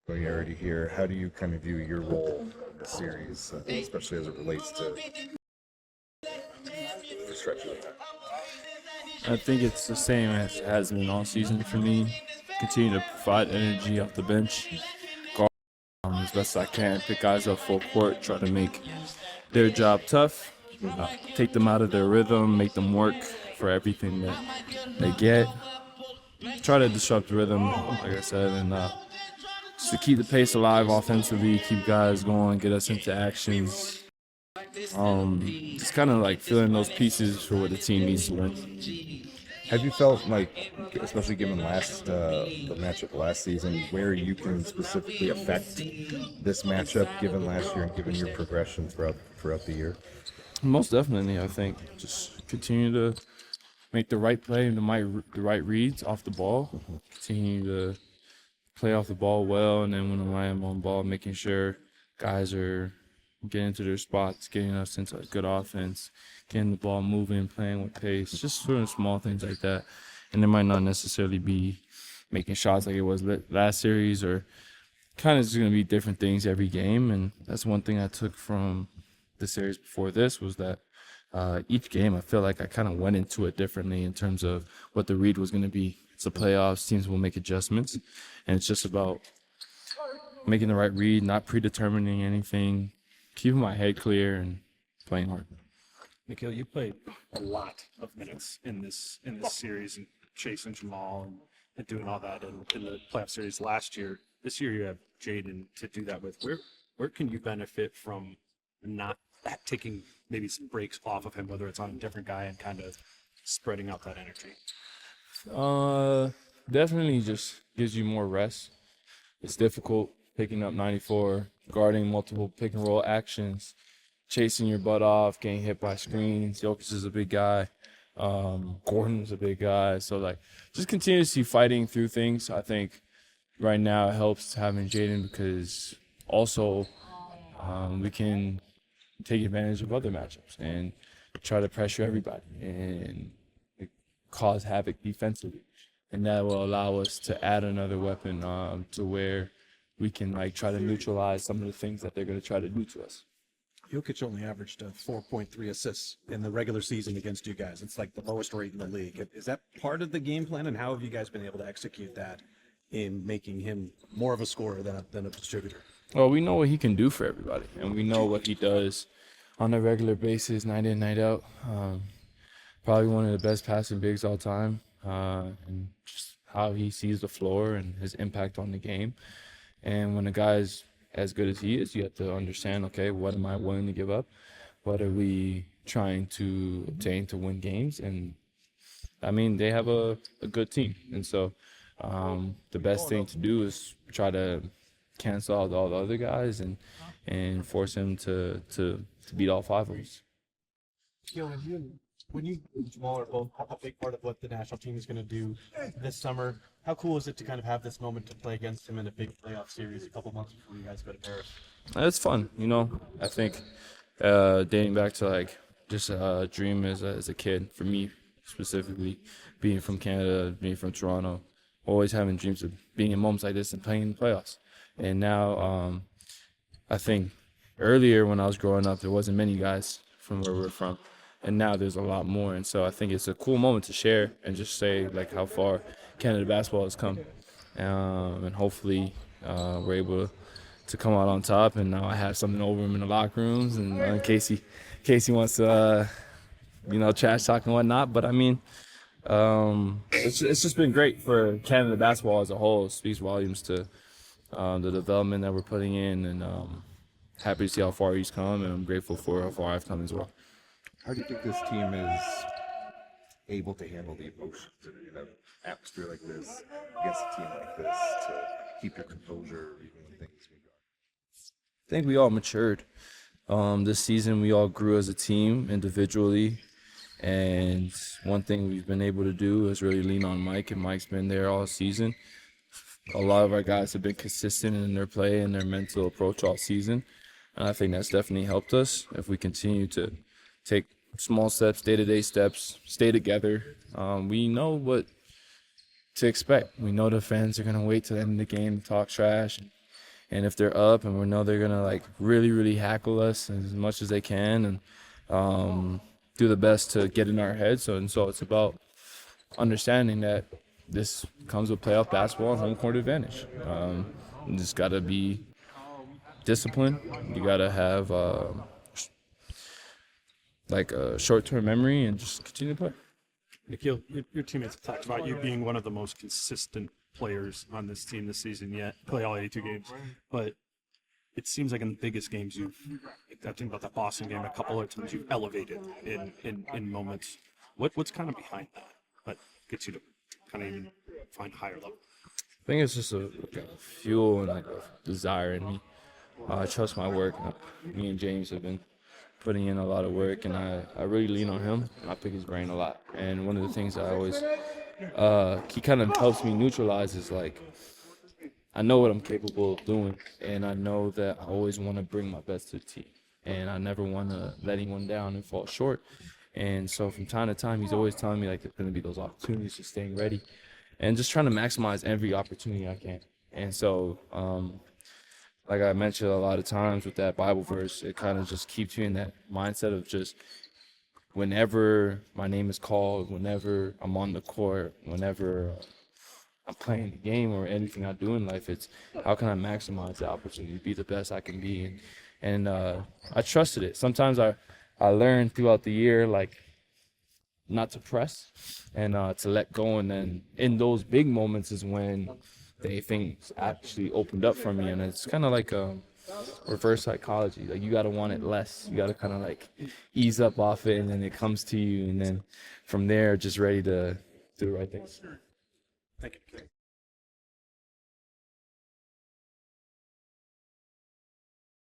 familiarity here. How do you kind of view your role in the series, especially as it relates to the stretch of the I think it's the same as it has been all season for me. Continue to provide energy off the bench, guard as best I can, pick guys up full court, try to make their job tough, take them out of their rhythm, make them work for everything that they get. Try to disrupt the rhythm, like I said, and just to keep the pace alive offensively, keep guys going, get us into actions. Just kind of like filling those pieces for what the team needs to win. Have you felt like, especially given the matchup last season, where you can specifically affect this matchup, given last year and given your progression throughout the year? Most definitely, I think. Just continue to make the right play and the right reads off the ball. Continue to play off the ball well, and then when I am on ball, making sure guys are getting to their spots, getting us into a good offense, getting the ball moving, playing with pace, just sort of small things like that. And it might not necessarily be making shots like it was last series, or kind of just going to be different things every game. And that's one thing I took from the series before this was that each game I feel like I kind of went into it differently in terms of what the read was going to be. It's the playoffs, teams will make adjustments, and it's just about making the right read, not predetermining anything, keeping my head clear and playing hard. Nickeil, you played a lot of minutes in this series and chasing Jamal and doing all that in the playoff series last year. This year you have Jaden to do that with. Where can you benefit from not taking maybe some breaks off of him, whether it's on a different guy and kind of spreading out that energy? Definitely just gives you more rest. It's difficult picking up 94, guarding multiple pick and roll actions, chasing your butt off, getting hit by screens. Jokic is a big guy. Gordon's a big guy. So, like, just continuously fighting through things. I think right now it helps having Jaden because also we can take advantage of other matchups and try to pressure everybody and cause havoc defensively. And that will allow us to add another weapon to where we can like try to neutralize some of the things that they're going to try to do to us. Jokic only averaged 4.3 assists in the regular season against you guys. It's like the lowest rate in the league. Is that part of the game plan, and how have you guys been able to execute that in making him more of a scorer than a distributor? Well, we know what he can do for everybody, and we know what he does on a regular basis, night in, night out. Probably one of the best passing bigs all time, and just how he sees the floor and his impact on the game. And when a guy's as good as he is, you have to understand, okay, what am I willing to give up? What are we trying to obtain to win games? And, I mean, they have a good team. And so the best thing to do is try to cancel out all the other guys and force him to beat all five of us. When you and Jamal are both a big part of what the national team is going to do this summer, how cool is it to kind of have this moment to play against him in a big playoff series a couple months before you guys go to Paris? It's fun, you know. I think dating back to like just a dream as a kid, for me specifically, being from Canada, being from Toronto, always having dreams of being in moments like this and playing in the playoffs. And now I think earlier when I was growing up, there wasn't many guys from where we're from. And now there's a lot more. And so I think it's a cool moment to share and just say, like, how far Canada basketball has come. And hopefully we're able to come out on top. And now I have something over him in the locker rooms. And in case he wants to, trash talk and whatnot. But, I mean, it's just been great for Canada basketball as a whole. It speaks volumes to the development that we're putting in. And happy to see how far he's come. And I'm grateful for how far I've come as well. How do you think this team is able to handle the emotions in an atmosphere like this, against a team like this, to keep your composure even when things get dark? I think we all matured. This season, we all grew as a team individually. And one thing we've been able to do is really lean on Mike, and Mike's been there all season. A lot of our guys have been consistent in their play and their mental approach all season. And I think that's definitely helped us if we continue to take small steps, day-to-day steps, stay together. We know what to expect. We know the fans are going to wait to the end of the game to talk trash And if they're up and we know they're gonna like really, really hackle us as much as they can, and do the best to get in our heads. So it's about understanding that this comes with playoff basketball and home court advantage. You just gotta be disciplined. You gotta have like a short-term memory and just continue to play. Nickeil, your teammates have talked about you being one of the most consistent players on this team this season yet. Play all 82 games, but it seems like in the biggest games you've, I think about that Boston game a couple of times, you've elevated in moments. What's kind of behind that? What gets you to kind of even find higher level? I think it's just a fuel and like a desire in me. I trust my work. Me and James have been putting in a lot of work, and I really lean on him. I pick his brain a lot. And one of the things I always, he kind of helps me neutralize is like, I know what I'm capable of doing, and I know that I always want to bring my best to the team. And I never want to let anyone down and fall short. And so from time to time, he's always telling me like there's going to be those opportunities, just staying ready and just trying to maximize every opportunity I can. And so, like I mentioned a lot of times with that Bible verse, it kind of just keeps you in that mindset of just whenever my name is called, whenever I'm on the court, whenever I'm playing the game or anything I do in life, it's how can I maximize the opportunity, be the best I can be. And I trusted it. Sometimes I learned throughout the year, like, not to press and to let go. And then in those big moments is when things actually opened up for me. And it's kind of like reverse psychology. Like, you got to want it less. You got to kind of like ease up off it, and then it comes to you. And then from there, just ready to do the right things. Thank you.